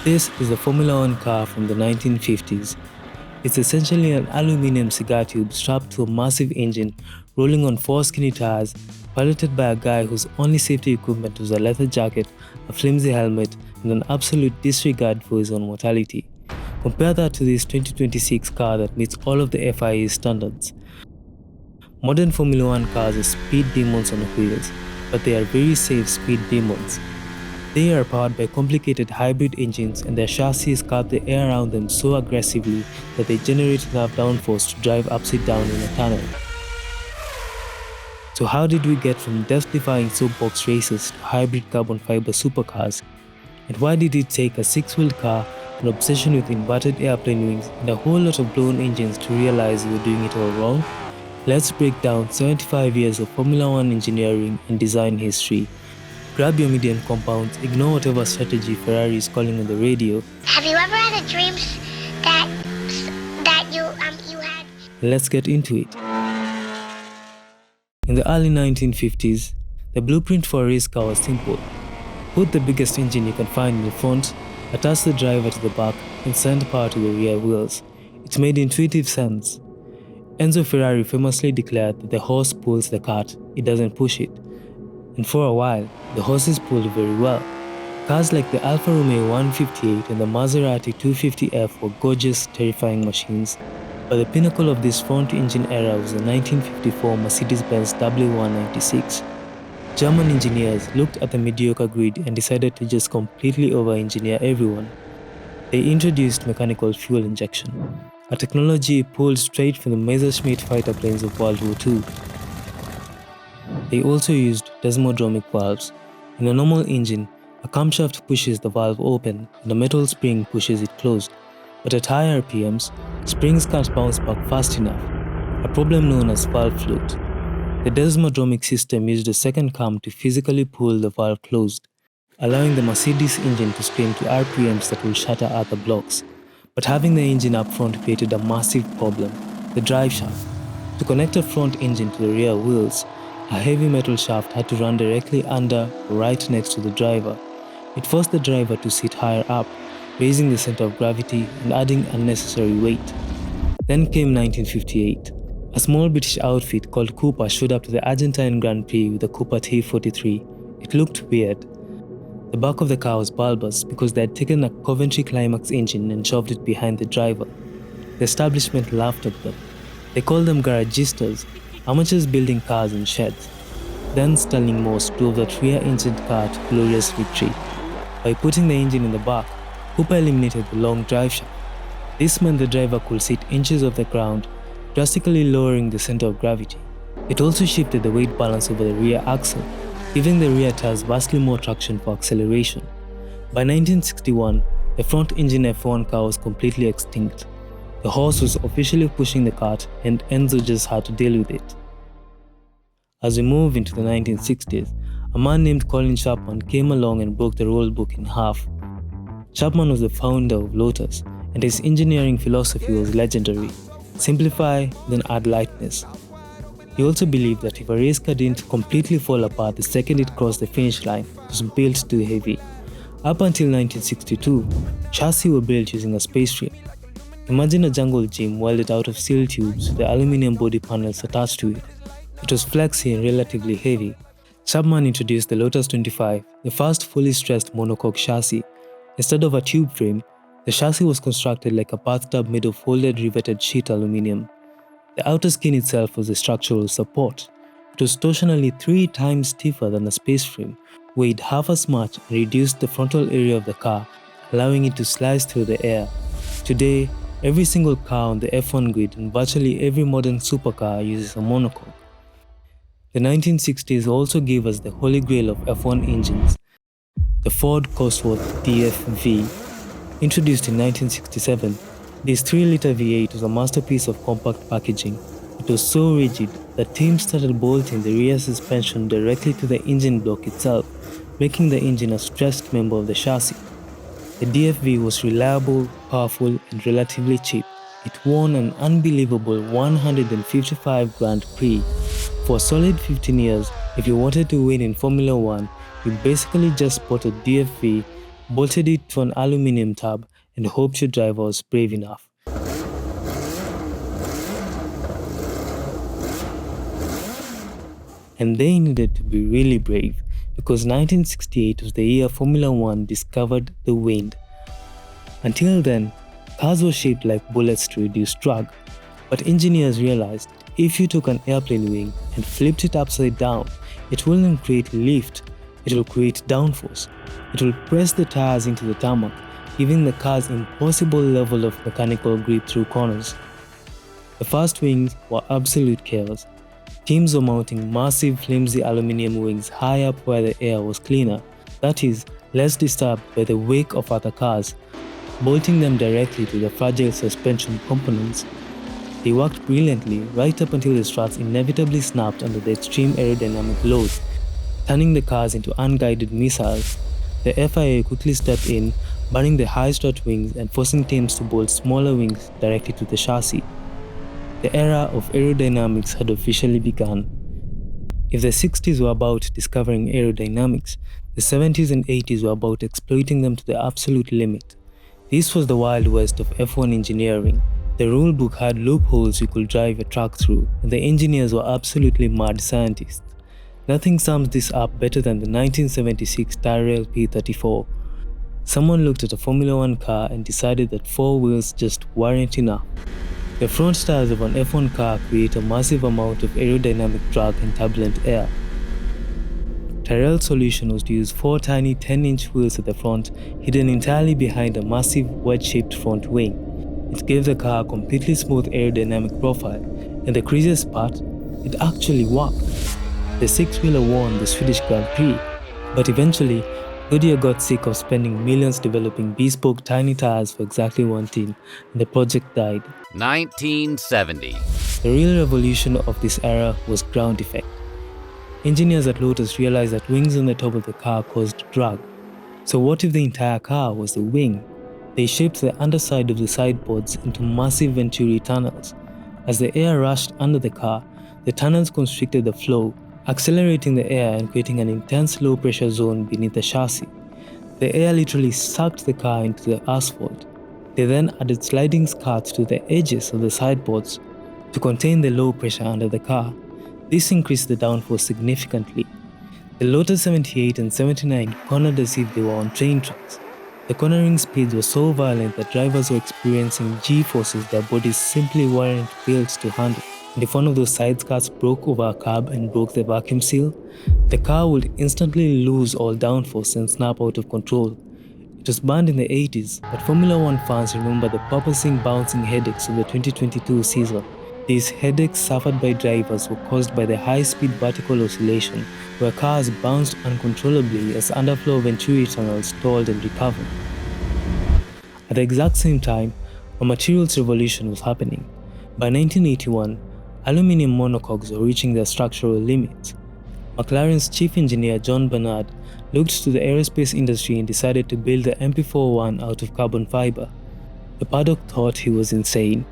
This is a Formula One car from the 1950s. It's essentially an aluminum cigar tube strapped to a massive engine, rolling on four skinny tires, piloted by a guy whose only safety equipment was a leather jacket, a flimsy helmet, and an absolute disregard for his own mortality. Compare that to this 2026 car that meets all of the FIA standards. Modern Formula One cars are speed demons on wheels, but they are very safe speed demons. They are powered by complicated hybrid engines, and their chassis scarp the air around them so aggressively that they generate enough downforce to drive upside down in a tunnel. So how did we get from death-defying soapbox races to hybrid carbon fiber supercars? And why did it take a six-wheeled car, an obsession with inverted airplane wings, and a whole lot of blown engines to realize we were doing it all wrong? Let's break down 75 years of Formula One engineering and design history. Grab your medium compounds, ignore whatever strategy Ferrari is calling on the radio. Have you ever had a dream that you had? Let's get into it. In the early 1950s, the blueprint for a race car was simple. Put the biggest engine you can find in the front, attach the driver to the back, and send power to the rear wheels. It made intuitive sense. Enzo Ferrari famously declared that the horse pulls the cart, it doesn't push it. And for a while, the horses pulled very well. Cars like the Alfa Romeo 158 and the Maserati 250F were gorgeous, terrifying machines, but the pinnacle of this front-engine era was the 1954 Mercedes-Benz W196. German engineers looked at the mediocre grid and decided to just completely over-engineer everyone. They introduced mechanical fuel injection, a technology pulled straight from the Messerschmitt fighter planes of World War II. They also used desmodromic valves. In a normal engine, a camshaft pushes the valve open and a metal spring pushes it closed. But at higher RPMs, springs can't bounce back fast enough, a problem known as valve float. The desmodromic system used a second cam to physically pull the valve closed, allowing the Mercedes engine to spin to RPMs that will shatter other blocks. But having the engine up front created a massive problem: the drive shaft. To connect a front engine to the rear wheels, a heavy metal shaft had to run directly under or right next to the driver. It forced the driver to sit higher up, raising the center of gravity and adding unnecessary weight. Then came 1958. A small British outfit called Cooper showed up to the Argentine Grand Prix with a Cooper T43. It looked weird. The back of the car was bulbous because they had taken a Coventry Climax engine and shoved it behind the driver. The establishment laughed at them. They called them garagistas, amateurs building cars in sheds. Then Sterling Moss drove that rear-engined car to glorious victory. By putting the engine in the back, Cooper eliminated the long drive shaft. This meant the driver could sit inches off the ground, drastically lowering the center of gravity. It also shifted the weight balance over the rear axle, giving the rear tires vastly more traction for acceleration. By 1961, the front-engine F1 car was completely extinct. The horse was officially pushing the cart, and Enzo just had to deal with it. As we move into the 1960s, a man named Colin Chapman came along and broke the rule book in half. Chapman was the founder of Lotus, and his engineering philosophy was legendary: simplify, then add lightness. He also believed that if a race car didn't completely fall apart the second it crossed the finish line, it was built too heavy. Up until 1962, chassis were built using a space frame. Imagine a jungle gym welded out of steel tubes with the aluminum body panels attached to it. It was flexy and relatively heavy. Chapman introduced the Lotus 25, the first fully stressed monocoque chassis. Instead of a tube frame, the chassis was constructed like a bathtub made of folded riveted sheet aluminum. The outer skin itself was the structural support. It was torsionally 3 times stiffer than a space frame, weighed half as much, and reduced the frontal area of the car, allowing it to slice through the air. Today, every single car on the F1 grid and virtually every modern supercar uses a monocoque. The 1960s also gave us the holy grail of F1 engines, the Ford Cosworth DFV. Introduced in 1967, this 3-liter V8 was a masterpiece of compact packaging. It was so rigid that teams started bolting the rear suspension directly to the engine block itself, making the engine a stressed member of the chassis. The DFV was reliable, powerful, and relatively cheap. It won an unbelievable 155 Grand Prix. For a solid 15 years, if you wanted to win in Formula One, you basically just bought a DFV, bolted it to an aluminum tab, and hoped your driver was brave enough. And they needed to be really brave, because 1968 was the year Formula One discovered the wind. Until then, cars were shaped like bullets to reduce drag, but engineers realized that if you took an airplane wing and flipped it upside down, it wouldn't create lift, it will create downforce. It will press the tires into the tarmac, giving the cars impossible level of mechanical grip through corners. The first wings were absolute chaos. Teams were mounting massive flimsy aluminum wings high up where the air was cleaner, that is, less disturbed by the wake of other cars, bolting them directly to the fragile suspension components. They worked brilliantly right up until the struts inevitably snapped under the extreme aerodynamic load, turning the cars into unguided missiles. The FIA quickly stepped in, banning the high strut wings and forcing teams to bolt smaller wings directly to the chassis. The era of aerodynamics had officially begun. If the 60s were about discovering aerodynamics, the 70s and 80s were about exploiting them to the absolute limit. This was the Wild West of F1 engineering. The rulebook had loopholes you could drive a truck through, and the engineers were absolutely mad scientists. Nothing sums this up better than the 1976 Tyrrell P34. Someone looked at a Formula One car and decided that 4 wheels just weren't enough. The front tires of an F1 car create a massive amount of aerodynamic drag and turbulent air. Tyrrell's solution was to use 4 tiny 10-inch wheels at the front, hidden entirely behind a massive wedge-shaped front wing. It gave the car a completely smooth aerodynamic profile, and the craziest part, it actually worked. The 6-wheeler won the Swedish Grand Prix, but eventually, Goodyear got sick of spending millions developing bespoke tiny tires for exactly one team, and the project died. 1970. The real revolution of this era was ground effect. Engineers at Lotus realized that wings on the top of the car caused drag. So what if the entire car was the wing? They shaped the underside of the sideboards into massive venturi tunnels. As the air rushed under the car, the tunnels constricted the flow, accelerating the air and creating an intense low-pressure zone beneath the chassis. The air literally sucked the car into the asphalt. They then added sliding skirts to the edges of the sideboards to contain the low pressure under the car. This increased the downforce significantly. The Lotus 78 and 79 cornered as if they were on train tracks. The cornering speeds were so violent that drivers were experiencing G-forces their bodies simply weren't built to handle. And if one of those side skirts broke over a curb and broke the vacuum seal, the car would instantly lose all downforce and snap out of control. It was banned in the 80s, but Formula One fans remember the purposing bouncing headaches of the 2022 season. These headaches suffered by drivers were caused by the high-speed vertical oscillation, where cars bounced uncontrollably as underflow venturi tunnels stalled and recovered. At the exact same time, a materials revolution was happening. By 1981, aluminum monocoques were reaching their structural limits. McLaren's chief engineer John Barnard looked to the aerospace industry and decided to build the MP41 out of carbon fiber. The paddock thought he was insane.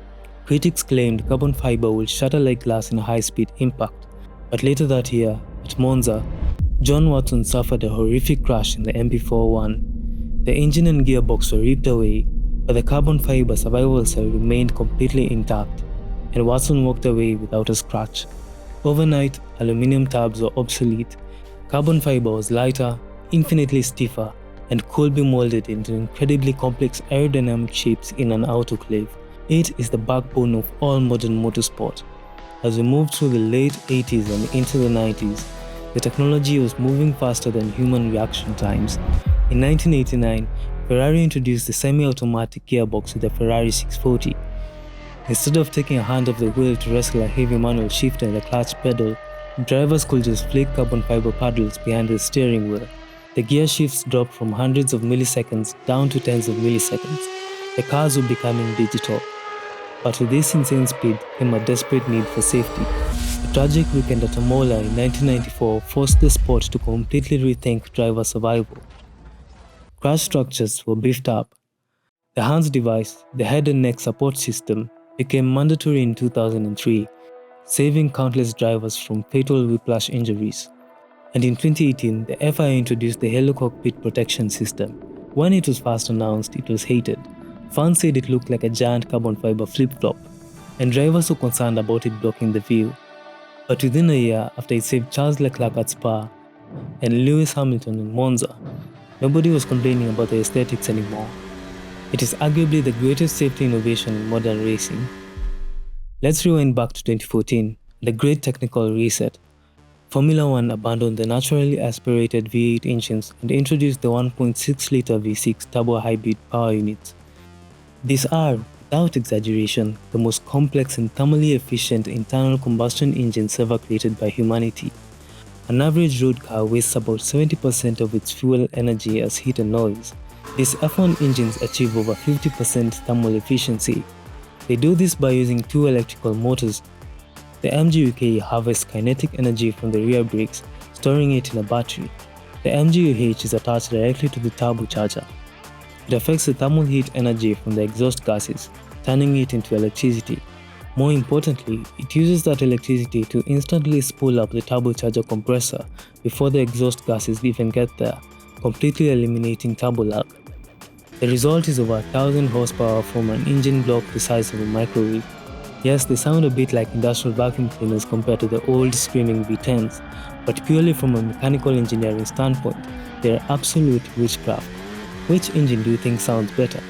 Critics claimed carbon fiber would shatter like glass in a high-speed impact. But later that year, at Monza, John Watson suffered a horrific crash in the MP41. The engine and gearbox were ripped away, but the carbon fiber survival cell remained completely intact, and Watson walked away without a scratch. Overnight, aluminum tabs were obsolete. Carbon fiber was lighter, infinitely stiffer, and could be molded into incredibly complex aerodynamic shapes in an autoclave. It is the backbone of all modern motorsport. As we moved through the late 80s and into the 90s, the technology was moving faster than human reaction times. In 1989, Ferrari introduced the semi-automatic gearbox with the Ferrari 640. Instead of taking a hand off the wheel to wrestle a heavy manual shifter and a clutch pedal, drivers could just flick carbon fiber paddles behind the steering wheel. The gear shifts dropped from hundreds of milliseconds down to tens of milliseconds. The cars were becoming digital. But with this insane speed came a desperate need for safety. A tragic weekend at Imola in 1994 forced the sport to completely rethink driver survival. Crash structures were beefed up. The HANS device, the head and neck support system, became mandatory in 2003, saving countless drivers from fatal whiplash injuries. And in 2018, the FIA introduced the helicockpit protection system. When it was first announced, it was hated. Fans said it looked like a giant carbon fiber flip-flop, and drivers were concerned about it blocking the view. But within a year, after it saved Charles Leclerc at Spa and Lewis Hamilton in Monza, nobody was complaining about the aesthetics anymore. It is arguably the greatest safety innovation in modern racing. Let's rewind back to 2014, the great technical reset. Formula One abandoned the naturally aspirated V8 engines and introduced the 1.6-litre V6 turbo hybrid power units. These are, without exaggeration, the most complex and thermally efficient internal combustion engines ever created by humanity. An average road car wastes about 70% of its fuel energy as heat and noise. These F1 engines achieve over 50% thermal efficiency. They do this by using two electrical motors. The MGU-K harvests kinetic energy from the rear brakes, storing it in a battery. The MGU-H is attached directly to the turbocharger. It affects the thermal heat energy from the exhaust gases, turning it into electricity. More importantly, it uses that electricity to instantly spool up the turbocharger compressor before the exhaust gases even get there, completely eliminating turbo lag. The result is over 1,000 horsepower from an engine block the size of a microwave. Yes, they sound a bit like industrial vacuum cleaners compared to the old screaming V10s, but purely from a mechanical engineering standpoint, they are absolute witchcraft. Which engine do you think sounds better?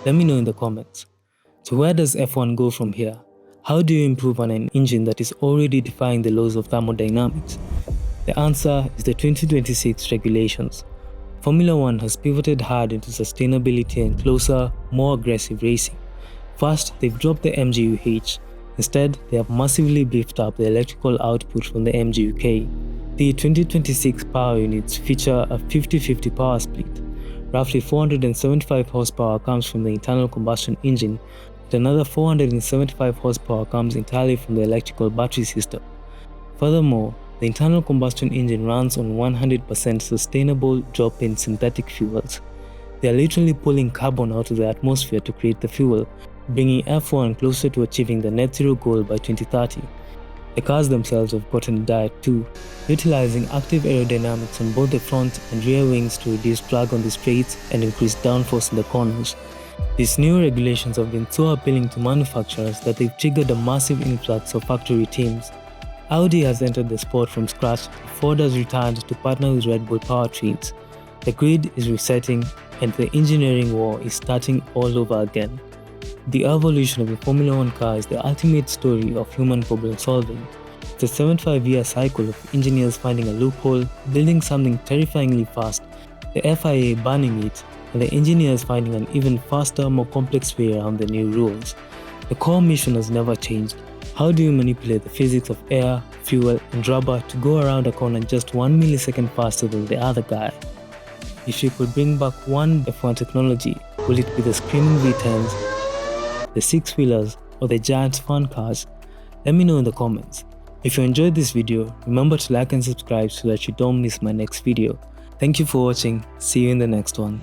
Let me know in the comments. So where does F1 go from here? How do you improve on an engine that is already defying the laws of thermodynamics? The answer is the 2026 regulations. Formula One has pivoted hard into sustainability and closer, more aggressive racing. First, they've dropped the MGU-H. Instead, they have massively beefed up the electrical output from the MGU-K. The 2026 power units feature a 50-50 power split. Roughly 475 horsepower comes from the internal combustion engine, and another 475 horsepower comes entirely from the electrical battery system. Furthermore, the internal combustion engine runs on 100% sustainable drop-in synthetic fuels. They are literally pulling carbon out of the atmosphere to create the fuel, bringing F1 closer to achieving the net zero goal by 2030. The cars themselves have gotten a diet too, utilizing active aerodynamics on both the front and rear wings to reduce drag on the straights and increase downforce in the corners. These new regulations have been so appealing to manufacturers that they've triggered a massive influx of factory teams. Audi has entered the sport from scratch, Ford has returned to partner with Red Bull powertrains. The grid is resetting and the engineering war is starting all over again. The evolution of the Formula One car is the ultimate story of human problem solving. It's a 75-year cycle of engineers finding a loophole, building something terrifyingly fast, the FIA banning it, and the engineers finding an even faster, more complex way around the new rules. The core mission has never changed. How do you manipulate the physics of air, fuel, and rubber to go around a corner just 1 millisecond faster than the other guy? If you could bring back one F1 technology, will it be the screaming V10s, the six-wheelers, or the giant fun cars? Let me know in the comments. If you enjoyed this video, remember to like and subscribe so that you don't miss my next video. Thank you for watching. See you in the next one.